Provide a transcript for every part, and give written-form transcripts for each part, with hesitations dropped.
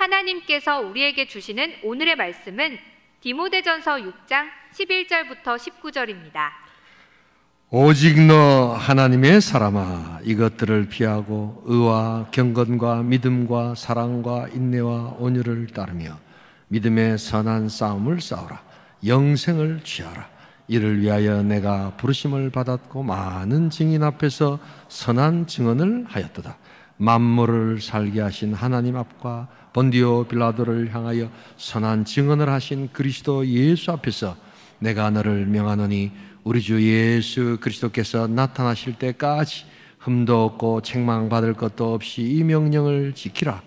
하나님께서 우리에게 주시는 오늘의 말씀은 디모데전서 6장 11절부터 19절입니다. 오직 너 하나님의 사람아, 이것들을 피하고 의와 경건과 믿음과 사랑과 인내와 온유를 따르며 믿음의 선한 싸움을 싸우라. 영생을 취하라. 이를 위하여 내가 부르심을 받았고 많은 증인 앞에서 선한 증언을 하였도다. 만물을 살게 하신 하나님 앞과 본디오 빌라도를 향하여 선한 증언을 하신 그리스도 예수 앞에서 내가 너를 명하노니 우리 주 예수 그리스도께서 나타나실 때까지 흠도 없고 책망받을 것도 없이 이 명령을 지키라.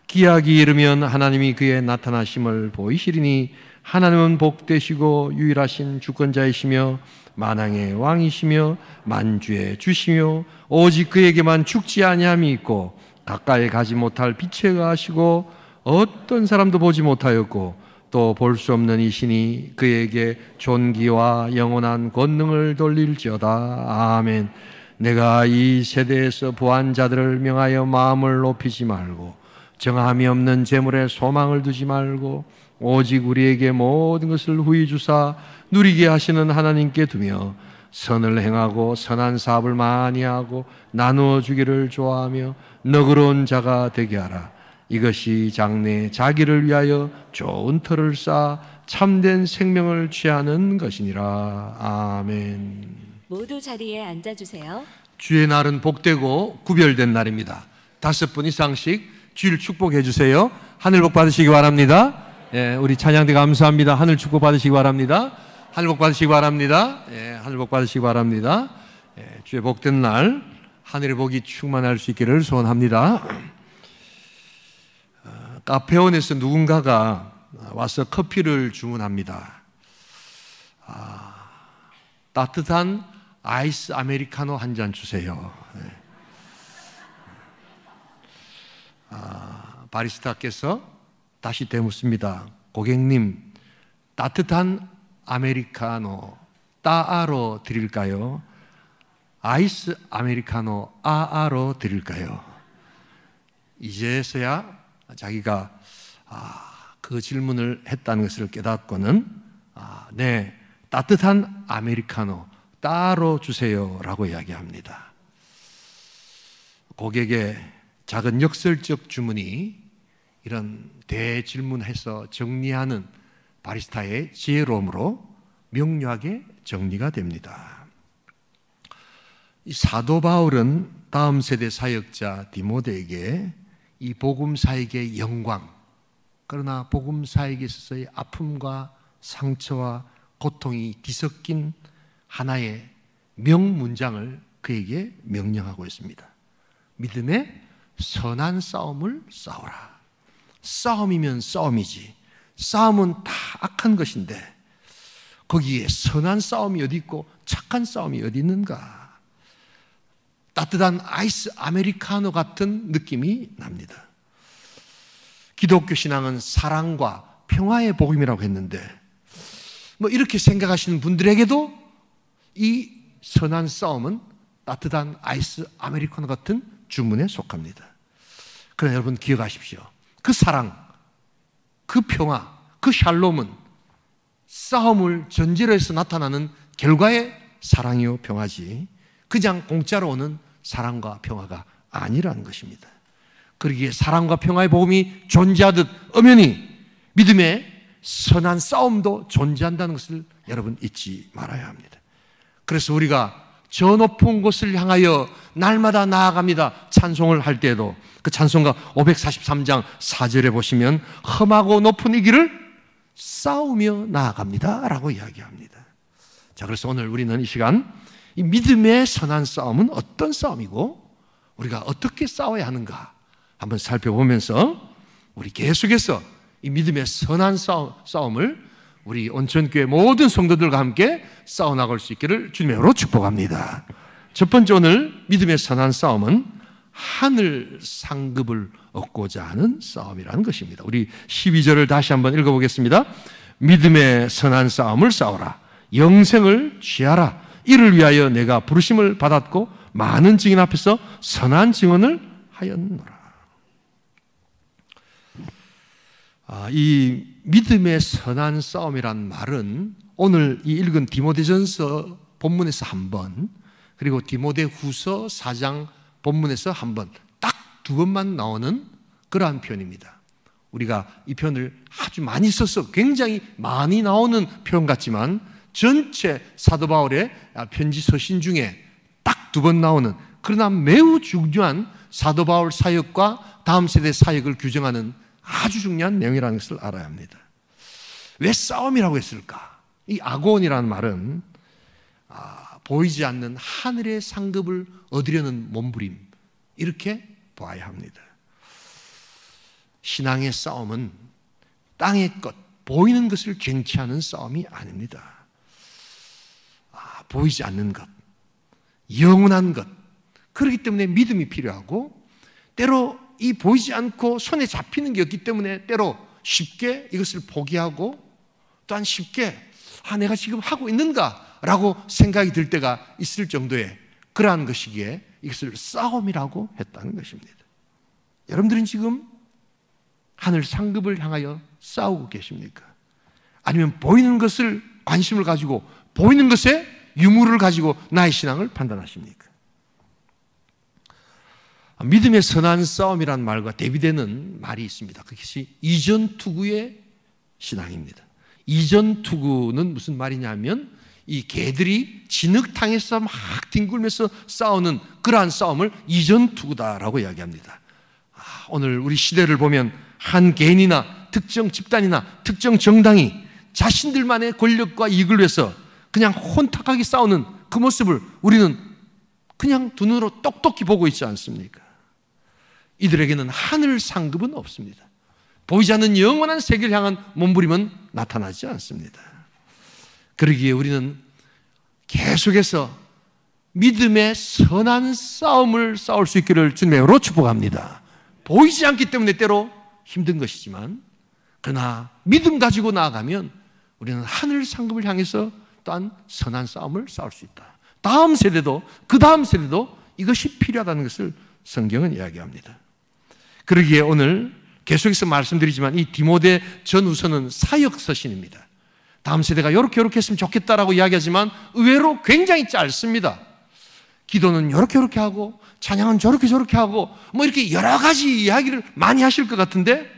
기약이 이르면 하나님이 그의 나타나심을 보이시리니 하나님은 복되시고 유일하신 주권자이시며 만왕의 왕이시며 만주의 주시며 오직 그에게만 죽지 아니함이 있고 가까이 가지 못할 빛에 가시고 어떤 사람도 보지 못하였고 또 볼 수 없는 이신이 그에게 존귀와 영원한 권능을 돌릴지어다. 아멘. 내가 이 세대에서 부한 자들을 명하여 마음을 높이지 말고 정함이 없는 재물에 소망을 두지 말고 오직 우리에게 모든 것을 후히 주사 누리게 하시는 하나님께 두며 선을 행하고 선한 사업을 많이 하고 나누어 주기를 좋아하며 너그러운 자가 되게 하라. 이것이 장래에 자기를 위하여 좋은 터를 쌓아 참된 생명을 취하는 것이니라. 아멘. 모두 자리에 앉아주세요. 주의 날은 복되고 구별된 날입니다. 5분 이상씩 주일 축복해 주세요. 하늘 복 받으시기 바랍니다. 예, 우리 찬양대 감사합니다. 하늘 축복 받으시기 바랍니다. 하늘 복 받으시기 바랍니다. 예, 하늘 복 받으시기 바랍니다. 예, 주의 복된 날 하늘의 복이 충만할 수 있기를 소원합니다. 카페온에서 누군가가 와서 커피를 주문합니다. 따뜻한 아이스 아메리카노 한 잔 주세요. 바리스타께서 다시 되묻습니다. 고객님, 따뜻한 아메리카노 따아로 드릴까요? 아이스 아메리카노 아아로 드릴까요? 이제서야 자기가 그 질문을 했다는 것을 깨닫고는 네, 따뜻한 아메리카노 따로 주세요 라고 이야기합니다. 고객의 작은 역설적 주문이 이런 대질문해서 정리하는 바리스타의 지혜로움으로 명료하게 정리가 됩니다. 이 사도 바울은 다음 세대 사역자 디모데에게 이 복음사역의 영광, 그러나 복음사역에 있어서의 아픔과 상처와 고통이 뒤섞인 하나의 명문장을 그에게 명령하고 있습니다. 믿음의 선한 싸움을 싸워라. 싸움이면 싸움이지, 싸움은 다 악한 것인데 거기에 선한 싸움이 어디 있고 착한 싸움이 어디 있는가? 따뜻한 아이스 아메리카노 같은 느낌이 납니다. 기독교 신앙은 사랑과 평화의 복음이라고 했는데 이렇게 생각하시는 분들에게도 이 선한 싸움은 따뜻한 아이스 아메리카노 같은 주문에 속합니다. 그러나 여러분 기억하십시오. 그 사랑, 그 평화, 그 샬롬은 싸움을 전제로 해서 나타나는 결과의 사랑이요 평화지 그냥 공짜로 오는 사랑과 평화가 아니라는 것입니다. 그러기에 사랑과 평화의 복음이 존재하듯 엄연히 믿음의 선한 싸움도 존재한다는 것을 여러분 잊지 말아야 합니다. 그래서 우리가 저 높은 곳을 향하여 날마다 나아갑니다 찬송을 할 때에도 그 찬송가 543장 4절에 보시면 험하고 높은 이 길을 싸우며 나아갑니다 라고 이야기합니다. 자, 그래서 오늘 우리는 이 시간 이 믿음의 선한 싸움은 어떤 싸움이고 우리가 어떻게 싸워야 하는가 한번 살펴보면서 우리 계속해서 이 믿음의 선한 싸움을 우리 온천교회 모든 성도들과 함께 싸워나갈 수 있기를 주님으로 축복합니다. 첫 번째 오늘 믿음의 선한 싸움은 하늘 상급을 얻고자 하는 싸움이라는 것입니다. 우리 12절을 다시 한번 읽어보겠습니다. 믿음의 선한 싸움을 싸워라. 영생을 취하라. 이를 위하여 내가 부르심을 받았고 많은 증인 앞에서 선한 증언을 하였노라. 이 믿음의 선한 싸움이란 말은 오늘 이 읽은 디모데전서 본문에서 한 번, 그리고 디모데후서 4장 본문에서 한 번, 딱 두 번만 나오는 그러한 표현입니다. 우리가 이 표현을 아주 많이 써서 굉장히 많이 나오는 표현 같지만 전체 사도 바울의 편지 서신 중에 딱 두 번 나오는, 그러나 매우 중요한 사도 바울 사역과 다음 세대 사역을 규정하는 아주 중요한 내용이라는 것을 알아야 합니다. 왜 싸움이라고 했을까? 이 아곤이라는 말은 보이지 않는 하늘의 상급을 얻으려는 몸부림, 이렇게 봐야 합니다. 신앙의 싸움은 땅의 것, 보이는 것을 쟁취하는 싸움이 아닙니다. 보이지 않는 것, 영원한 것, 그렇기 때문에 믿음이 필요하고, 때로 이 보이지 않고 손에 잡히는 게 없기 때문에 때로 쉽게 이것을 포기하고, 또한 쉽게 내가 지금 하고 있는가 라고 생각이 들 때가 있을 정도의 그러한 것이기에 이것을 싸움이라고 했다는 것입니다. 여러분들은 지금 하늘 상급을 향하여 싸우고 계십니까? 아니면 보이는 것을 관심을 가지고 보이는 것에 유무를 가지고 나의 신앙을 판단하십니까? 믿음의 선한 싸움이란 말과 대비되는 말이 있습니다. 그것이 이전투구의 신앙입니다. 이전투구는 무슨 말이냐면 이 개들이 진흙탕에서 막 뒹굴면서 싸우는 그러한 싸움을 이전투구다라고 이야기합니다. 오늘 우리 시대를 보면 한 개인이나 특정 집단이나 특정 정당이 자신들만의 권력과 이익을 위해서 그냥 혼탁하게 싸우는 그 모습을 우리는 그냥 두 눈으로 똑똑히 보고 있지 않습니까? 이들에게는 하늘 상급은 없습니다. 보이지 않는 영원한 세계를 향한 몸부림은 나타나지 않습니다. 그러기에 우리는 계속해서 믿음의 선한 싸움을 싸울 수 있기를 주님으로 축복합니다. 보이지 않기 때문에 때로 힘든 것이지만, 그러나 믿음 가지고 나아가면 우리는 하늘 상급을 향해서 또한 선한 싸움을 싸울 수 있다. 다음 세대도 그 다음 세대도 이것이 필요하다는 것을 성경은 이야기합니다. 그러기에 오늘 계속해서 말씀드리지만 이 디모데 전후서는 사역서신입니다. 다음 세대가 이렇게 했으면 좋겠다라고 이야기하지만 의외로 굉장히 짧습니다. 기도는 이렇게 하고 찬양은 저렇게 하고 뭐 이렇게 여러 가지 이야기를 많이 하실 것 같은데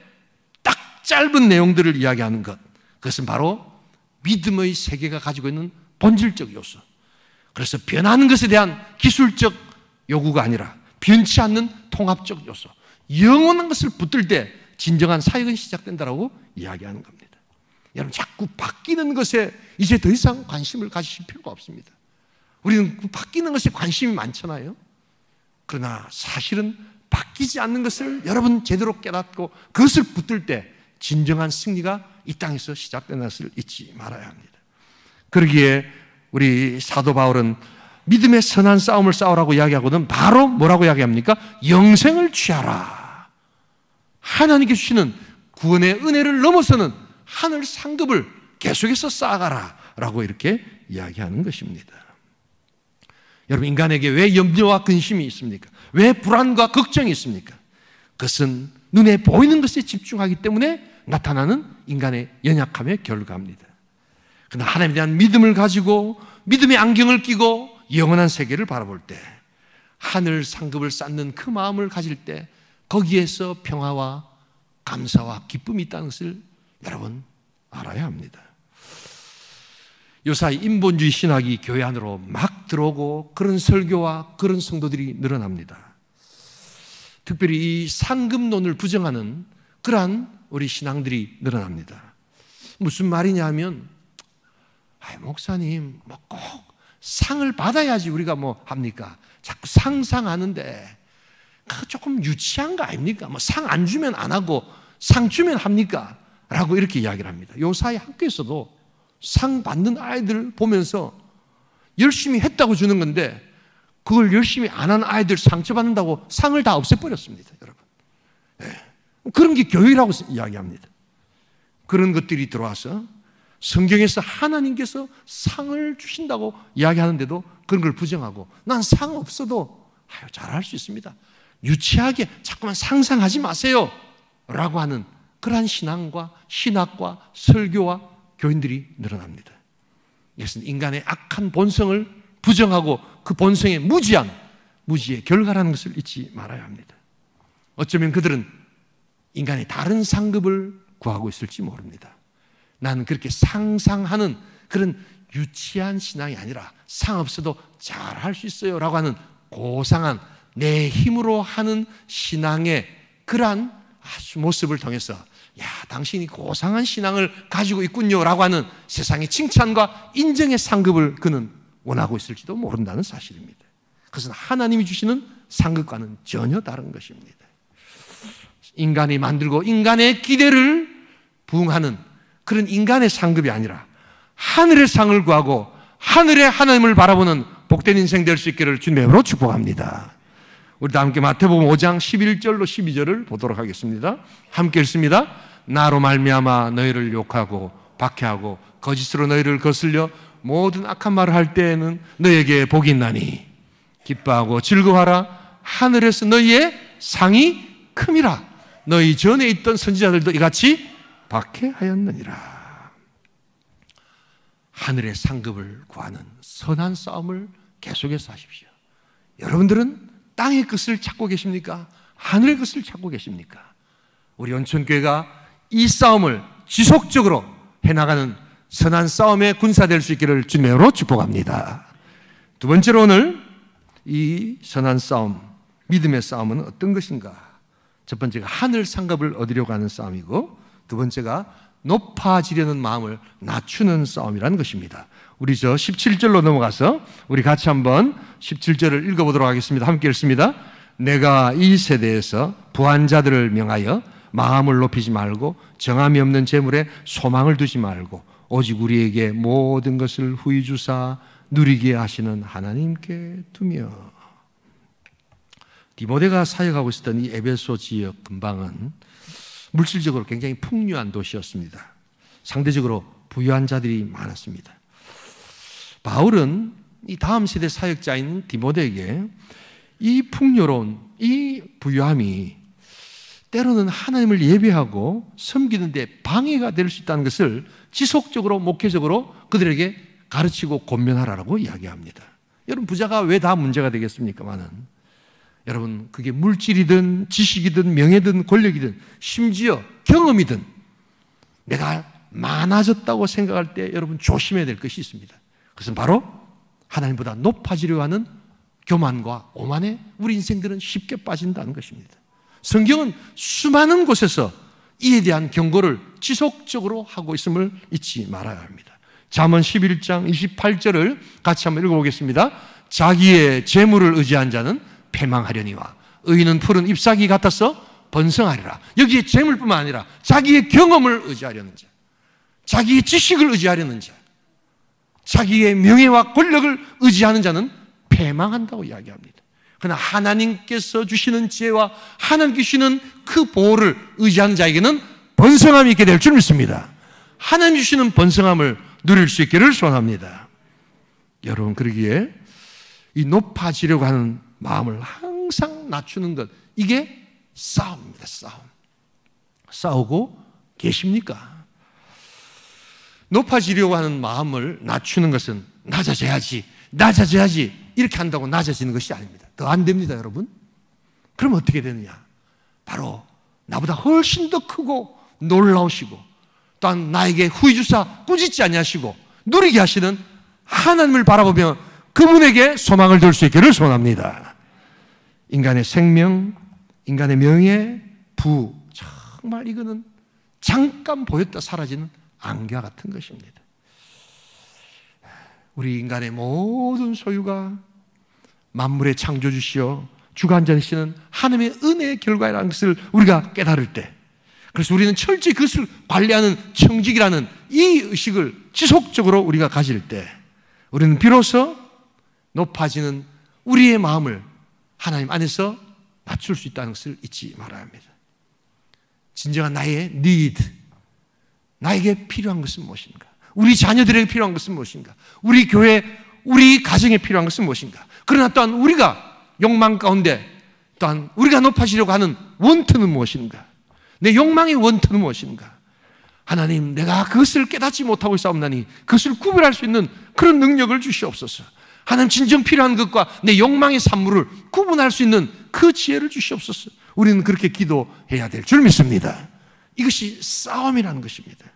딱 짧은 내용들을 이야기하는 것, 그것은 바로 믿음의 세계가 가지고 있는 본질적 요소. 그래서 변하는 것에 대한 기술적 요구가 아니라 변치 않는 통합적 요소, 영원한 것을 붙들 때 진정한 사역은 시작된다라고 이야기하는 겁니다. 여러분, 자꾸 바뀌는 것에 이제 더 이상 관심을 가지실 필요가 없습니다. 우리는 바뀌는 것에 관심이 많잖아요. 그러나 사실은 바뀌지 않는 것을 여러분 제대로 깨닫고 그것을 붙들 때 진정한 승리가 이 땅에서 시작되는 것을 잊지 말아야 합니다. 그러기에 우리 사도 바울은 믿음의 선한 싸움을 싸우라고 이야기하고는 바로 뭐라고 이야기합니까? 영생을 취하라. 하나님께 주시는 구원의 은혜를 넘어서는 하늘 상급을 계속해서 쌓아가라 라고 이렇게 이야기하는 것입니다. 여러분, 인간에게 왜 염려와 근심이 있습니까? 왜 불안과 걱정이 있습니까? 그것은 눈에 보이는 것에 집중하기 때문에 나타나는 인간의 연약함의 결과입니다. 그러나 하나님에 대한 믿음을 가지고 믿음의 안경을 끼고 영원한 세계를 바라볼 때, 하늘 상급을 쌓는 그 마음을 가질 때 거기에서 평화와 감사와 기쁨이 있다는 것을 여러분 알아야 합니다. 요사이 인본주의 신학이 교회 안으로 막 들어오고 그런 설교와 그런 성도들이 늘어납니다. 특별히 이 상급론을 부정하는 그러한 우리 신앙들이 늘어납니다. 무슨 말이냐 하면, 목사님 뭐 꼭 상을 받아야지 우리가 뭐 합니까? 자꾸 상상하는데 그거 조금 유치한 거 아닙니까? 뭐 상 안 주면 안 하고 상 주면 합니까? 라고 이렇게 이야기를 합니다. 요사이 학교에서도 상 받는 아이들 보면서 열심히 했다고 주는 건데 그걸 열심히 안 한 아이들 상처받는다고 상을 다 없애버렸습니다, 여러분. 그런 게 교회라고 이야기합니다. 그런 것들이 들어와서 성경에서 하나님께서 상을 주신다고 이야기하는데도 그런 걸 부정하고, 난 상 없어도 잘할 수 있습니다, 유치하게 자꾸만 상상하지 마세요 라고 하는 그러한 신앙과 신학과 설교와 교인들이 늘어납니다. 이것은 인간의 악한 본성을 부정하고 그 본성의 무지의 결과라는 것을 잊지 말아야 합니다. 어쩌면 그들은 인간의 다른 상급을 구하고 있을지 모릅니다. 나는 그렇게 상상하는 그런 유치한 신앙이 아니라 상 없어도 잘할 수 있어요 라고 하는 고상한 내 힘으로 하는 신앙의 그러한 아주 모습을 통해서 야, 당신이 고상한 신앙을 가지고 있군요 라고 하는 세상의 칭찬과 인정의 상급을 그는 원하고 있을지도 모른다는 사실입니다. 그것은 하나님이 주시는 상급과는 전혀 다른 것입니다. 인간이 만들고 인간의 기대를 부응하는 그런 인간의 상급이 아니라 하늘의 상을 구하고 하늘의 하나님을 바라보는 복된 인생 될 수 있기를 주님으로 축복합니다. 우리 다 함께 마태복음 5장 11절로 12절을 보도록 하겠습니다. 함께 읽습니다. 나로 말미암아 너희를 욕하고 박해하고 거짓으로 너희를 거슬려 모든 악한 말을 할 때에는 너희에게 복이 있나니 기뻐하고 즐거워하라. 하늘에서 너희의 상이 큼이라. 너희 전에 있던 선지자들도 이같이 박해하였느니라. 하늘의 상급을 구하는 선한 싸움을 계속해서 하십시오. 여러분들은 땅의 것을 찾고 계십니까? 하늘의 것을 찾고 계십니까? 우리 온천교회가 이 싸움을 지속적으로 해나가는 선한 싸움의 군사 될 수 있기를 주님으로 축복합니다. 두 번째로 오늘 이 선한 싸움, 믿음의 싸움은 어떤 것인가? 첫 번째가 하늘 상급을 얻으려고 하는 싸움이고, 두 번째가 높아지려는 마음을 낮추는 싸움이라는 것입니다. 우리 17절로 넘어가서 우리 같이 한번 17절을 읽어보도록 하겠습니다. 함께 읽습니다. 내가 이 세대에서 부한 자들을 명하여 마음을 높이지 말고 정함이 없는 재물에 소망을 두지 말고 오직 우리에게 모든 것을 후히 주사 누리게 하시는 하나님께 두며. 디모데가 사역하고 있었던 이 에베소 지역 근방은 물질적으로 굉장히 풍요한 도시였습니다. 상대적으로 부유한 자들이 많았습니다. 바울은 이 다음 세대 사역자인 디모데에게 이 풍요로운 이 부유함이 때로는 하나님을 예배하고 섬기는 데 방해가 될 수 있다는 것을 지속적으로 목회적으로 그들에게 가르치고 권면하라고 이야기합니다. 여러분, 부자가 왜 다 문제가 되겠습니까마는, 여러분, 그게 물질이든 지식이든 명예든 권력이든 심지어 경험이든 내가 많아졌다고 생각할 때 여러분 조심해야 될 것이 있습니다. 그것은 바로 하나님보다 높아지려 하는 교만과 오만에 우리 인생들은 쉽게 빠진다는 것입니다. 성경은 수많은 곳에서 이에 대한 경고를 지속적으로 하고 있음을 잊지 말아야 합니다. 잠언 11장 28절을 같이 한번 읽어보겠습니다. 자기의 재물을 의지한 자는 패망하려니와 의인은 푸른 잎사귀 같아서 번성하리라. 여기에 재물뿐만 아니라 자기의 경험을 의지하려는 자, 자기의 지식을 의지하려는 자, 자기의 명예와 권력을 의지하는 자는 패망한다고 이야기합니다. 그러나 하나님께서 주시는 지혜와 하나님께 주시는 그 보호를 의지하는 자에게는 번성함이 있게 될 줄 믿습니다. 하나님 주시는 번성함을 누릴 수 있기를 소원합니다. 여러분, 그러기에 이 높아지려고 하는 마음을 항상 낮추는 것, 이게 싸움입니다. 싸우고 계십니까? 높아지려고 하는 마음을 낮추는 것은 낮아져야지 이렇게 한다고 낮아지는 것이 아닙니다. 더 안 됩니다, 여러분. 그럼 어떻게 되느냐? 바로 나보다 훨씬 더 크고 놀라우시고 또한 나에게 후히 주사 꾸짖지 아니하시고 누리게 하시는 하나님을 바라보며 그분에게 소망을 둘 수 있기를 소원합니다. 인간의 생명, 인간의 명예, 부, 정말 이거는 잠깐 보였다 사라지는 안개와 같은 것입니다. 우리 인간의 모든 소유가 만물의 창조주시여 주관자이시는 하나님의 은혜의 결과라는 것을 우리가 깨달을 때, 그래서 우리는 철저히 그것을 관리하는 청직이라는 이 의식을 지속적으로 우리가 가질 때, 우리는 비로소 높아지는 우리의 마음을 하나님 안에서 낮출 수 있다는 것을 잊지 말아야 합니다. 진정한 나의 need, 나에게 필요한 것은 무엇인가? 우리 자녀들에게 필요한 것은 무엇인가? 우리 교회, 우리 가정에 필요한 것은 무엇인가? 그러나 또한 우리가 욕망 가운데 또한 우리가 높아지려고 하는 원투는 무엇인가? 내 욕망의 원천은 무엇인가? 하나님, 내가 그것을 깨닫지 못하고 있사옵나니 그것을 구별할 수 있는 그런 능력을 주시옵소서. 하나님, 진정 필요한 것과 내 욕망의 산물을 구분할 수 있는 그 지혜를 주시옵소서. 우리는 그렇게 기도해야 될 줄 믿습니다. 이것이 싸움이라는 것입니다.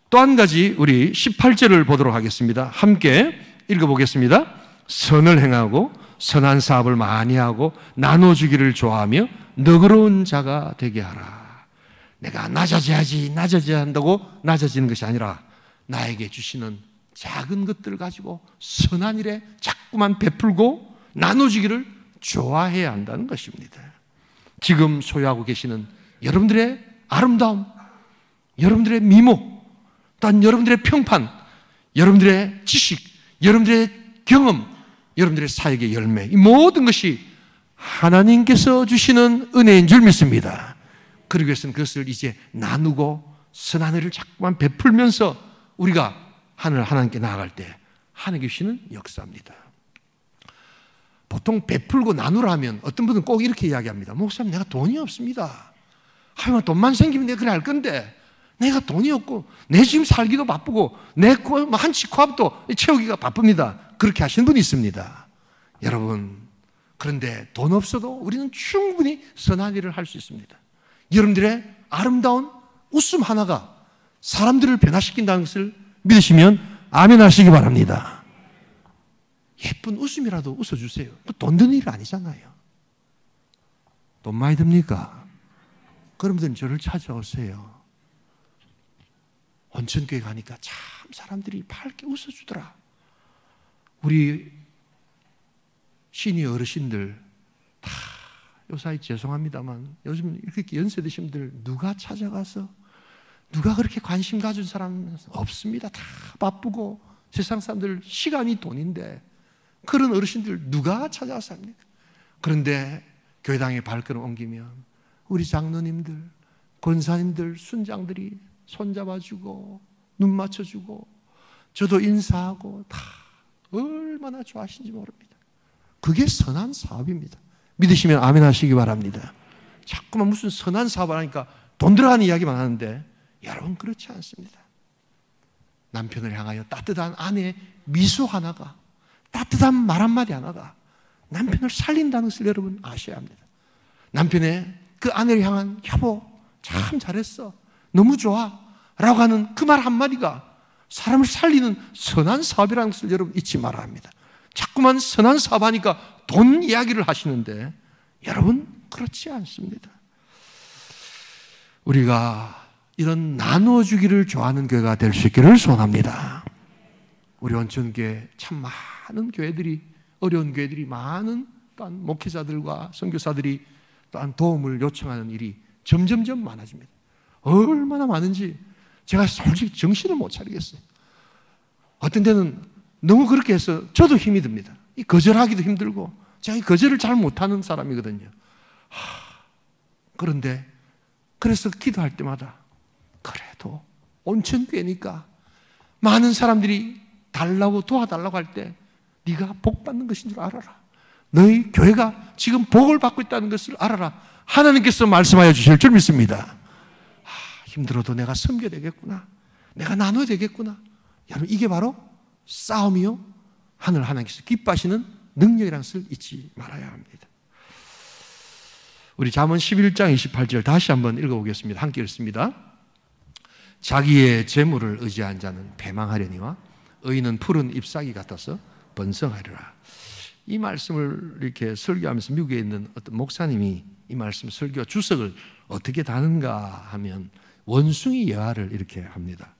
또 한 가지 우리 18절을 보도록 하겠습니다. 함께 읽어보겠습니다. 선을 행하고 선한 사업을 많이 하고 나눠주기를 좋아하며 너그러운 자가 되게 하라. 내가 낮아져야 한다고 낮아지는 것이 아니라 나에게 주시는 작은 것들을 가지고 선한 일에 자꾸만 베풀고 나눠주기를 좋아해야 한다는 것입니다. 지금 소유하고 계시는 여러분들의 아름다움, 여러분들의 미모, 또한 여러분들의 평판, 여러분들의 지식, 여러분들의 경험, 여러분들의 사역의 열매, 이 모든 것이 하나님께서 주시는 은혜인 줄 믿습니다. 그러기 위해서는 그것을 이제 나누고 선한 일을 자꾸만 베풀면서 우리가 하나님께 나아갈 때 하나님께 주시는 역사입니다. 보통 베풀고 나누라 하면 어떤 분은 꼭 이렇게 이야기합니다. 목사님, 내가 돈이 없습니다. 하여간 돈만 생기면 내가 그래 할 건데 내가 돈이 없고 내 지금 살기도 바쁘고 내 한치 코앞도 채우기가 바쁩니다. 그렇게 하시는 분이 있습니다. 여러분, 그런데 돈 없어도 우리는 충분히 선한 일을 할 수 있습니다. 여러분들의 아름다운 웃음 하나가 사람들을 변화시킨다는 것을 믿으시면 아멘 하시기 바랍니다. 예쁜 웃음이라도 웃어주세요. 돈 드는 일 아니잖아요. 돈 많이 듭니까? 그러면 저를 찾아오세요. 온천교회 가니까 참 사람들이 밝게 웃어주더라. 우리 시니어 어르신들 다 요사이 죄송합니다만 요즘 이렇게 연세 드신 분들 누가 찾아가서 누가 그렇게 관심 가진 사람 없습니다. 다 바쁘고 세상 사람들 시간이 돈인데 그런 어르신들 누가 찾아가서 합니까? 그런데 교회당에 발걸음 옮기면 우리 장로님들, 권사님들, 순장들이 손잡아주고 눈 맞춰주고 저도 인사하고 다 얼마나 좋아하시는지 모릅니다. 그게 선한 사업입니다. 믿으시면 아멘 하시기 바랍니다. 자꾸만 무슨 선한 사업을 하니까 돈 들어가는 이야기만 하는데 여러분, 그렇지 않습니다. 남편을 향하여 따뜻한 아내의 미소 하나가, 따뜻한 말 한마디 하나가 남편을 살린다는 것을 여러분 아셔야 합니다. 남편의 그 아내를 향한 여보 참 잘했어, 너무 좋아 라고 하는 그 말 한마디가 사람을 살리는 선한 사업이라는 것을 여러분 잊지 말아야 합니다. 자꾸만 선한 사업하니까 돈 이야기를 하시는데 여러분, 그렇지 않습니다. 우리가 이런 나눠주기를 좋아하는 교회가 될 수 있기를 소원합니다. 우리 온천교회 참 많은 교회들이, 어려운 교회들이 많은 또한 목회자들과 선교사들이 또한 도움을 요청하는 일이 점점점 많아집니다. 얼마나 많은지 제가 솔직히 정신을 못 차리겠어요. 어떤 데는 너무 그렇게 해서 저도 힘이 듭니다. 이 거절하기도 힘들고 제가 이 거절을 잘 못하는 사람이거든요. 그런데 그래서 기도할 때마다 그래도 온천교회니까 많은 사람들이 달라고 도와달라고 할 때 네가 복 받는 것인 줄 알아라. 너희 교회가 지금 복을 받고 있다는 것을 알아라. 하나님께서 말씀하여 주실 줄 믿습니다. 힘들어도 내가 섬겨야 되겠구나. 내가 나눠야 되겠구나. 여러분, 이게 바로 싸움이요 하나님께서 기뻐하시는 능력이라는 것을 잊지 말아야 합니다. 우리 잠언 11장 28절 다시 한번 읽어보겠습니다. 함께 읽습니다. 자기의 재물을 의지한 자는 패망하려니와 의인은 푸른 잎사귀 같아서 번성하리라. 이 말씀을 이렇게 설교하면서 미국에 있는 어떤 목사님이 이 말씀 설교 주석을 어떻게 다는가 하면 원숭이 여아를 이렇게 합니다.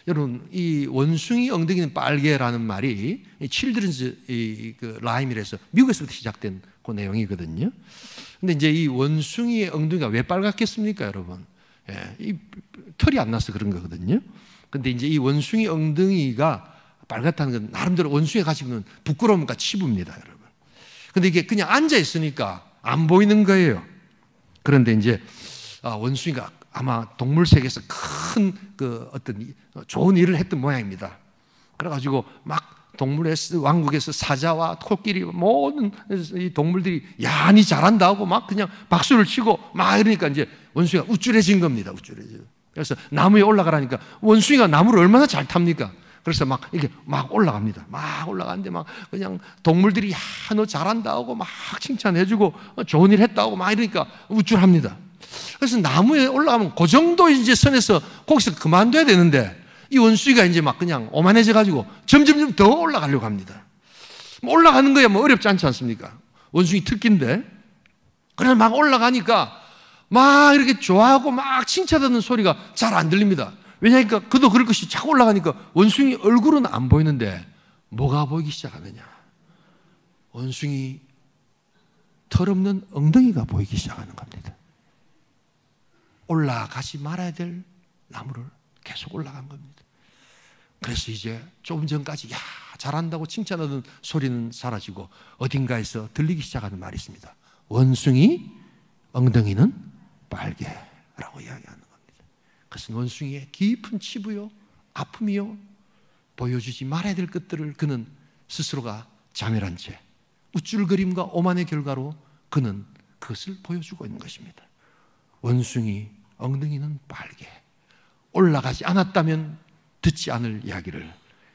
여러분, 이 원숭이 엉덩이는 빨개라는 말이 칠드런즈 그 라임이라서 미국에서부터 시작된 그 내용이거든요. 근데 이제 이 원숭이의 엉덩이가 왜 빨갛겠습니까, 여러분? 예, 이 털이 안 나서 그런 거거든요. 근데 이제 이 원숭이 엉덩이가 빨갛다는 건 나름대로 원숭이가 가지고 있는 부끄러움과 치부입니다, 여러분. 근데 이게 그냥 앉아 있으니까 안 보이는 거예요. 그런데 이제 원숭이가 아마 동물 세계에서 큰 그 어떤 좋은 일을 했던 모양입니다. 그래가지고 막 동물의 왕국에서 사자와 코끼리 모든 이 동물들이 야니 잘한다 하고 막 그냥 박수를 치고 막 이러니까 이제 원숭이가 우쭐해진 겁니다. 우쭐해져. 그래서 나무에 올라가라니까 원숭이가 나무를 얼마나 잘 탑니까? 그래서 막 이게 막 올라갑니다. 막 올라가는데 막 그냥 동물들이 야, 너 잘한다 하고 막 칭찬해주고 좋은 일 했다 하고 막 이러니까 우쭐합니다. 그래서 나무에 올라가면 그 정도 이제 선에서 거기서 그만둬야 되는데 이 원숭이가 이제 막 그냥 오만해져 가지고 점점 더 올라가려고 합니다. 뭐 올라가는 거야 뭐 어렵지 않지 않습니까? 원숭이 특기인데. 그래서 막 올라가니까 막 이렇게 좋아하고 막 칭찬하는 소리가 잘 안 들립니다. 왜냐니까 그도 그럴 것이 자꾸 올라가니까 원숭이 얼굴은 안 보이는데 뭐가 보이기 시작하느냐? 원숭이 털없는 엉덩이가 보이기 시작하는 겁니다. 올라가지 말아야 될 나무를 계속 올라간 겁니다. 그래서 이제 조금 전까지 야 잘한다고 칭찬하던 소리는 사라지고 어딘가에서 들리기 시작하는 말이 있습니다. 원숭이 엉덩이는 빨개라고 이야기하는 겁니다. 그것은 원숭이의 깊은 치부요 아픔이요 보여주지 말아야 될 것들을 그는 스스로가 자멸한 채 우쭐거림과 오만의 결과로 그는 그것을 보여주고 있는 것입니다. 원숭이 엉덩이는 빨개. 올라가지 않았다면 듣지 않을 이야기를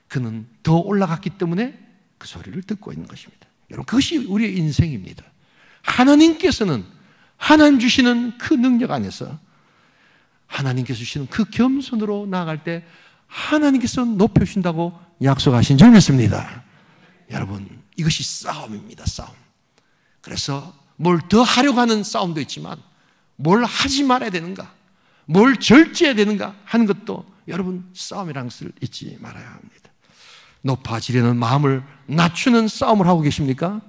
그는 더 올라갔기 때문에 그 소리를 듣고 있는 것입니다. 여러분 그것이 우리의 인생입니다. 하나님께서는 하나님 주시는 그 능력 안에서 하나님께서 주시는 그 겸손으로 나아갈 때 하나님께서 높여주신다고 약속하신 줄 믿습니다. 여러분 이것이 싸움입니다. 싸움. 그래서 뭘 더 하려고 하는 싸움도 있지만 뭘 하지 말아야 되는가 뭘 절제해야 되는가 하는 것도 여러분 싸움이라는 것을 잊지 말아야 합니다. 높아지려는 마음을 낮추는 싸움을 하고 계십니까?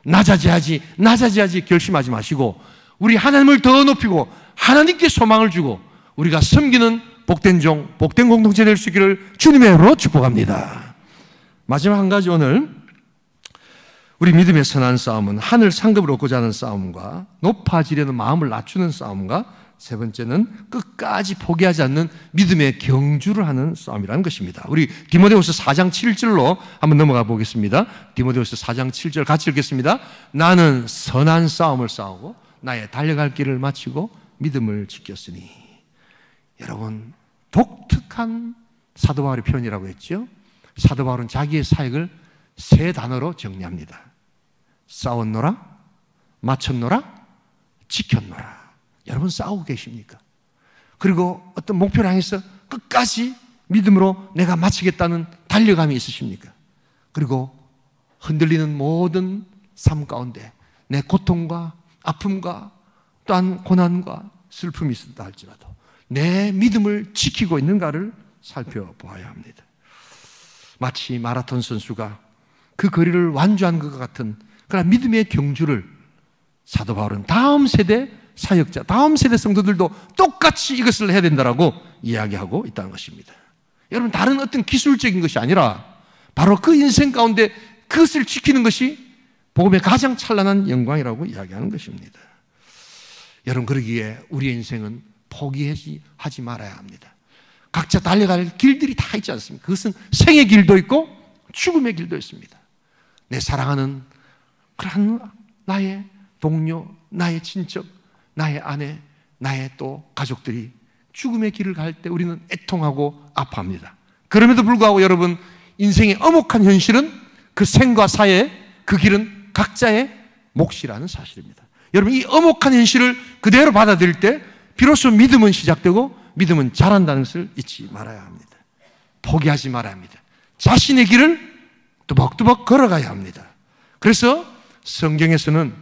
낮아져야지 결심하지 마시고 우리 하나님을 더 높이고 하나님께 소망을 주고 우리가 섬기는 복된 종, 복된 공동체 될 수 있기를 주님의 이름으로 축복합니다. 마지막 한 가지 오늘 우리 믿음의 선한 싸움은 하늘 상급을 얻고자 하는 싸움과 높아지려는 마음을 낮추는 싸움과 세 번째는 끝까지 포기하지 않는 믿음의 경주를 하는 싸움이라는 것입니다. 우리 디모데후서 4장 7절로 한번 넘어가 보겠습니다. 디모데후서 4장 7절 같이 읽겠습니다. 나는 선한 싸움을 싸우고 나의 달려갈 길을 마치고 믿음을 지켰으니. 여러분 독특한 사도 바울의 표현이라고 했죠. 사도 바울은 자기의 사역을 세 단어로 정리합니다. 싸웠노라, 마쳤노라, 지켰노라. 여러분 싸우고 계십니까? 그리고 어떤 목표를 향해서 끝까지 믿음으로 내가 마치겠다는 달려감이 있으십니까? 그리고 흔들리는 모든 삶 가운데 내 고통과 아픔과 또한 고난과 슬픔이 있다 할지라도 내 믿음을 지키고 있는가를 살펴보아야 합니다. 마치 마라톤 선수가 그 거리를 완주한 것 같은 그러나 믿음의 경주를 사도 바울은 다음 세대 사역자, 다음 세대 성도들도 똑같이 이것을 해야 된다라고 이야기하고 있다는 것입니다. 여러분 다른 어떤 기술적인 것이 아니라 바로 그 인생 가운데 그것을 지키는 것이 복음의 가장 찬란한 영광이라고 이야기하는 것입니다. 여러분 그러기에 우리의 인생은 포기하지 말아야 합니다. 각자 달려갈 길들이 다 있지 않습니까? 그것은 생의 길도 있고 죽음의 길도 있습니다. 내 사랑하는 그런 나의 동료, 나의 친척, 나의 아내, 나의 또 가족들이 죽음의 길을 갈 때 우리는 애통하고 아파합니다. 그럼에도 불구하고 여러분 인생의 엄혹한 현실은 그 생과 사의 그 길은 각자의 몫이라는 사실입니다. 여러분 이 엄혹한 현실을 그대로 받아들일 때 비로소 믿음은 시작되고 믿음은 자란다는 것을 잊지 말아야 합니다. 포기하지 말아야 합니다. 자신의 길을 뚜벅뚜벅 걸어가야 합니다. 그래서 성경에서는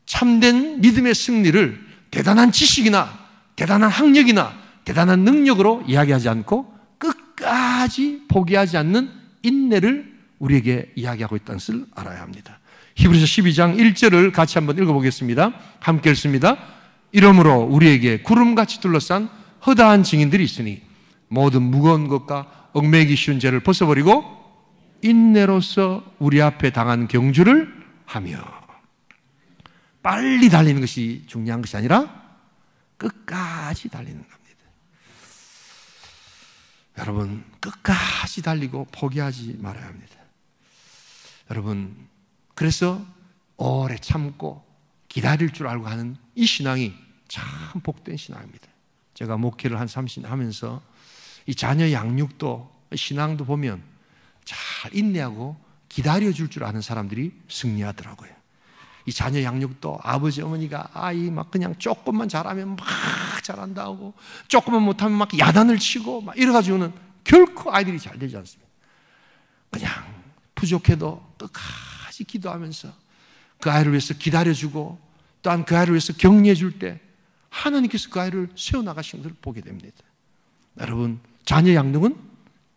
참된 믿음의 승리를 대단한 지식이나 대단한 학력이나 대단한 능력으로 이야기하지 않고 끝까지 포기하지 않는 인내를 우리에게 이야기하고 있다는 것을 알아야 합니다. 히브리서 12장 1절을 같이 한번 읽어보겠습니다. 함께 읽습니다. 이러므로 우리에게 구름같이 둘러싼 허다한 증인들이 있으니 모든 무거운 것과 얽매이기 쉬운 죄를 벗어버리고 인내로서 우리 앞에 당한 경주를 하며. 빨리 달리는 것이 중요한 것이 아니라 끝까지 달리는 겁니다. 여러분 끝까지 달리고 포기하지 말아야 합니다. 여러분, 그래서 오래 참고 기다릴 줄 알고 하는 이 신앙이 참 복된 신앙입니다. 제가 목회를 한 30년 하면서 이 자녀 양육도 신앙도 보면 잘 인내하고 기다려줄 줄 아는 사람들이 승리하더라고요. 이 자녀 양육도 아버지 어머니가 아이 막 그냥 조금만 잘하면 막 잘한다 하고 조금만 못하면 막 야단을 치고 막 이래가지고는 결코 아이들이 잘 되지 않습니다. 그냥 부족해도 끝까지 기도하면서 그 아이를 위해서 기다려주고 또한 그 아이를 위해서 격려해 줄 때 하나님께서 그 아이를 세워나가신 것을 보게 됩니다. 여러분, 자녀 양육은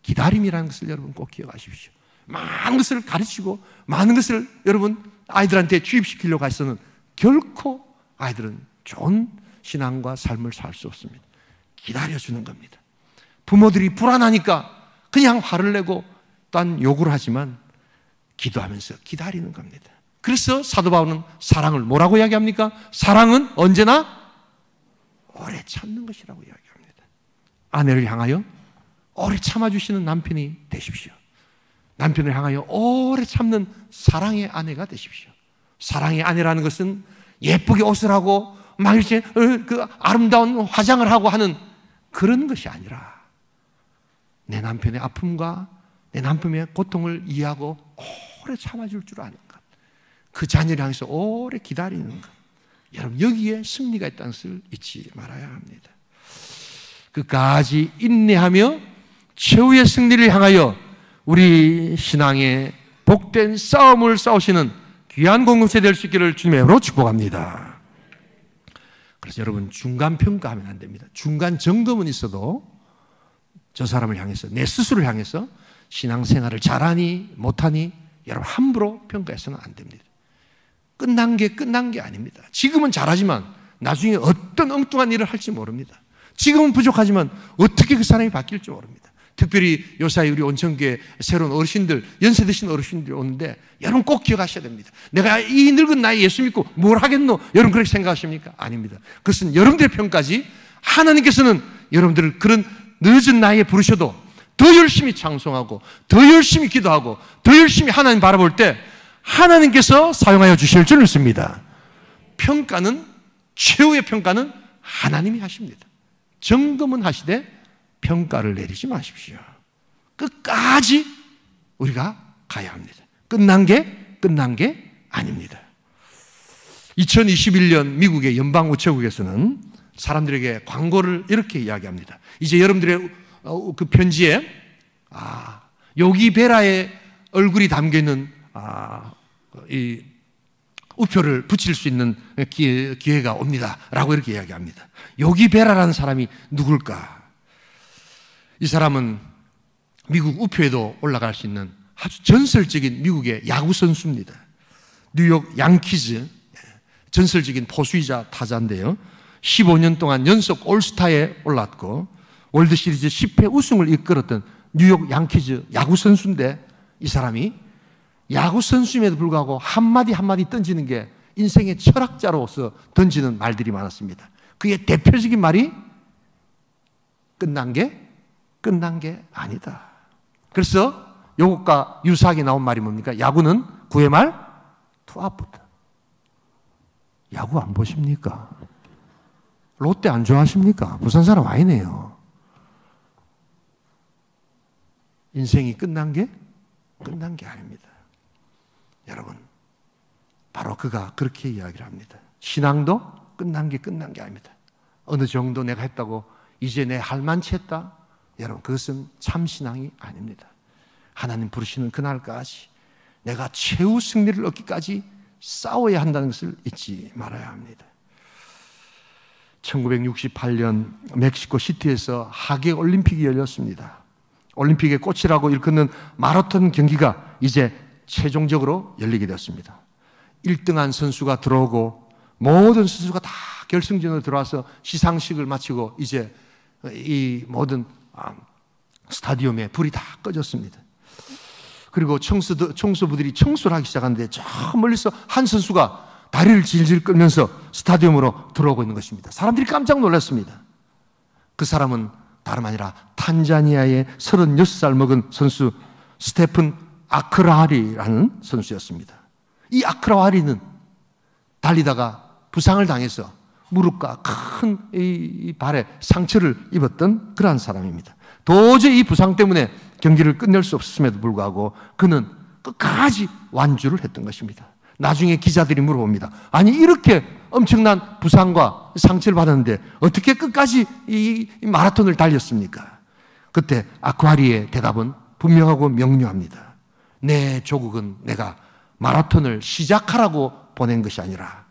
기다림이라는 것을 여러분 꼭 기억하십시오. 많은 것을 가르치고 많은 것을 여러분 아이들한테 주입시키려고 해서는 결코 아이들은 좋은 신앙과 삶을 살 수 없습니다. 기다려주는 겁니다. 부모들이 불안하니까 그냥 화를 내고 또한 욕을 하지만 기도하면서 기다리는 겁니다. 그래서 사도 바울은 사랑을 뭐라고 이야기합니까? 사랑은 언제나 오래 참는 것이라고 이야기합니다. 아내를 향하여 오래 참아주시는 남편이 되십시오. 남편을 향하여 오래 참는 사랑의 아내가 되십시오. 사랑의 아내라는 것은 예쁘게 옷을 하고 막 이렇게 그 아름다운 화장을 하고 하는 그런 것이 아니라 내 남편의 아픔과 내 남편의 고통을 이해하고 오래 참아줄 줄 아는 것, 그 자녀를 향해서 오래 기다리는 것, 여러분 여기에 승리가 있다는 것을 잊지 말아야 합니다. 끝까지 인내하며 최후의 승리를 향하여 우리 신앙의 복된 싸움을 싸우시는 귀한 공동체 될 수 있기를 주님의 이름으로 축복합니다. 그래서 여러분 중간 평가하면 안 됩니다. 중간 점검은 있어도 저 사람을 향해서 내 스스로를 향해서 신앙생활을 잘하니 못하니 여러분 함부로 평가해서는 안 됩니다. 끝난 게 아닙니다. 지금은 잘하지만 나중에 어떤 엉뚱한 일을 할지 모릅니다. 지금은 부족하지만 어떻게 그 사람이 바뀔지 모릅니다. 특별히 요사이 우리 온천교회 새로운 어르신들, 연세 드신 어르신들이 오는데 여러분 꼭 기억하셔야 됩니다. 내가 이 늙은 나이에 예수 믿고 뭘 하겠노? 여러분 그렇게 생각하십니까? 아닙니다. 그것은 여러분들의 평가지. 하나님께서는 여러분들을 그런 늦은 나이에 부르셔도 더 열심히 찬송하고 더 열심히 기도하고 더 열심히 하나님 바라볼 때 하나님께서 사용하여 주실 줄 믿습니다. 평가는, 최후의 평가는 하나님이 하십니다. 점검은 하시되 평가를 내리지 마십시오. 끝까지 우리가 가야 합니다. 끝난 게 아닙니다. 2021년 미국의 연방우체국에서는 사람들에게 광고를 이렇게 이야기합니다. 이제 여러분들의 그 편지에 요기 베라의 얼굴이 담겨있는 이 우표를 붙일 수 있는 기회가 옵니다 라고 이렇게 이야기합니다. 요기 베라라는 사람이 누굴까? 이 사람은 미국 우표에도 올라갈 수 있는 아주 전설적인 미국의 야구 선수입니다. 뉴욕 양키즈 전설적인 포수이자 타자인데요, 15년 동안 연속 올스타에 올랐고 월드시리즈 10회 우승을 이끌었던 뉴욕 양키즈 야구 선수인데, 이 사람이 야구 선수임에도 불구하고 한마디 한마디 던지는 게 인생의 철학자로서 던지는 말들이 많았습니다. 그의 대표적인 말이 끝난 게 아니다. 그래서 이것과 유사하게 나온 말이 뭡니까? 야구는 9회 말 투아웃부터. 야구 안 보십니까? 롯데 안 좋아하십니까? 부산 사람 아니네요. 인생이 끝난 게 아닙니다. 여러분, 바로 그가 그렇게 이야기를 합니다. 신앙도 끝난 게 아닙니다. 어느 정도 내가 했다고 이제 내 할 만치 했다? 여러분, 그것은 참 신앙이 아닙니다. 하나님 부르시는 그날까지 내가 최후 승리를 얻기까지 싸워야 한다는 것을 잊지 말아야 합니다. 1968년 멕시코 시티에서 하계 올림픽이 열렸습니다. 올림픽의 꽃이라고 일컫는 마라톤 경기가 이제 최종적으로 열리게 되었습니다. 1등한 선수가 들어오고 모든 선수가 다 결승전으로 들어와서 시상식을 마치고 이제 이 모든 스타디움에 불이 다 꺼졌습니다. 그리고 청소부들이 청소를 하기 시작하는데 저 멀리서 한 선수가 다리를 질질 끌면서 스타디움으로 들어오고 있는 것입니다. 사람들이 깜짝 놀랐습니다. 그 사람은 다름 아니라 탄자니아의 36살 먹은 선수 스테픈 아크라하리라는 선수였습니다. 이 아크라하리는 달리다가 부상을 당해서 무릎과 큰 이 발에 상처를 입었던 그러한 사람입니다. 도저히 이 부상 때문에 경기를 끝낼 수 없음에도 불구하고 그는 끝까지 완주를 했던 것입니다. 나중에 기자들이 물어봅니다. 아니 이렇게 엄청난 부상과 상처를 받았는데 어떻게 끝까지 이 마라톤을 달렸습니까? 그때 아크라하리의 대답은 분명하고 명료합니다. 내 조국은 내가 마라톤을 시작하라고 보낸 것이 아니라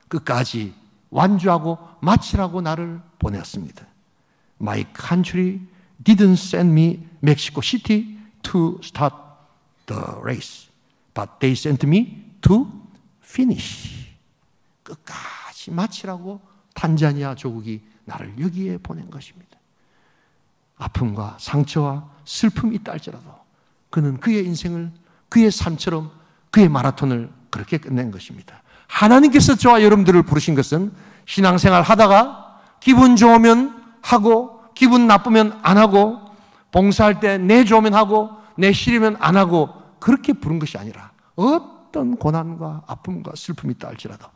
끝까지 완주하고 마치라고 나를 보냈습니다. My country didn't send me Mexico City to start the race, but they sent me to finish. 끝까지 마치라고 탄자니아 조국이 나를 여기에 보낸 것입니다. 아픔과 상처와 슬픔이 있다 할지라도 그는 그의 인생을 그의 삶처럼 그의 마라톤을 그렇게 끝낸 것입니다. 하나님께서 저와 여러분들을 부르신 것은 신앙생활 하다가 기분 좋으면 하고 기분 나쁘면 안 하고 봉사할 때 내 좋으면 하고 내 싫으면 안 하고 그렇게 부른 것이 아니라 어떤 고난과 아픔과 슬픔이 있다 할지라도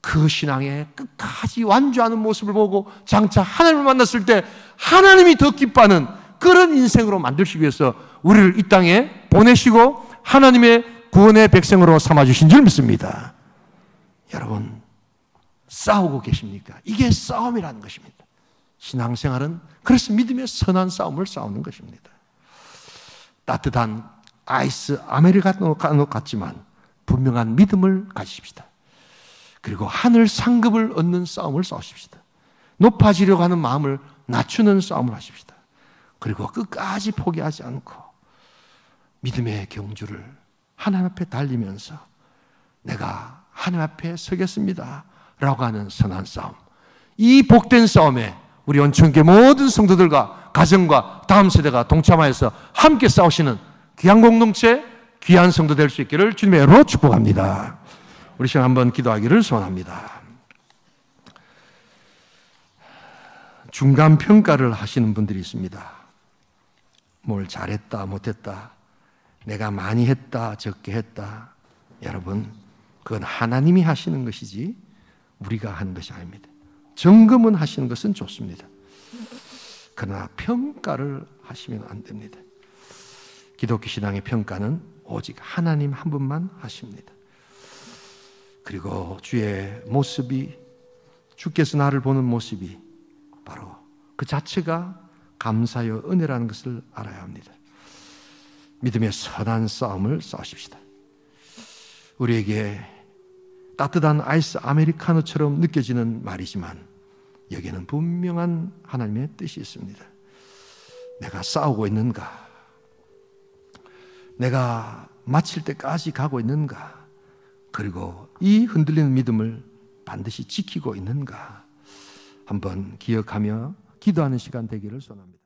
그 신앙에 끝까지 완주하는 모습을 보고 장차 하나님을 만났을 때 하나님이 더 기뻐하는 그런 인생으로 만들시기 위해서 우리를 이 땅에 보내시고 하나님의 구원의 백성으로 삼아주신 줄 믿습니다. 여러분 싸우고 계십니까? 이게 싸움이라는 것입니다. 신앙생활은 그래서 믿음의 선한 싸움을 싸우는 것입니다. 따뜻한 아이스 아메리카노 같지만 분명한 믿음을 가지십시다. 그리고 하늘 상급을 얻는 싸움을 싸우십시다. 높아지려고 하는 마음을 낮추는 싸움을 하십시다. 그리고 끝까지 포기하지 않고 믿음의 경주를 하나님 앞에 달리면서 내가 하나님 앞에 서겠습니다 라고 하는 선한 싸움, 이 복된 싸움에 우리 온천교회 모든 성도들과 가정과 다음 세대가 동참하여서 함께 싸우시는 귀한 공동체, 귀한 성도 될 수 있기를 주님의 이름으로 축복합니다. 우리 시간 한번 기도하기를 소원합니다. 중간 평가를 하시는 분들이 있습니다. 뭘 잘했다 못했다, 내가 많이 했다 적게 했다. 여러분 그건 하나님이 하시는 것이지 우리가 하는 것이 아닙니다. 점검은 하시는 것은 좋습니다. 그러나 평가를 하시면 안 됩니다. 기독교 신앙의 평가는 오직 하나님 한 분만 하십니다. 그리고 주의 모습이, 주께서 나를 보는 모습이 바로 그 자체가 감사여 은혜라는 것을 알아야 합니다. 믿음의 선한 싸움을 싸우십시다. 우리에게 따뜻한 아이스 아메리카노처럼 느껴지는 말이지만 여기에는 분명한 하나님의 뜻이 있습니다. 내가 싸우고 있는가? 내가 마칠 때까지 가고 있는가? 그리고 이 흔들리는 믿음을 반드시 지키고 있는가? 한번 기억하며 기도하는 시간 되기를 소원합니다.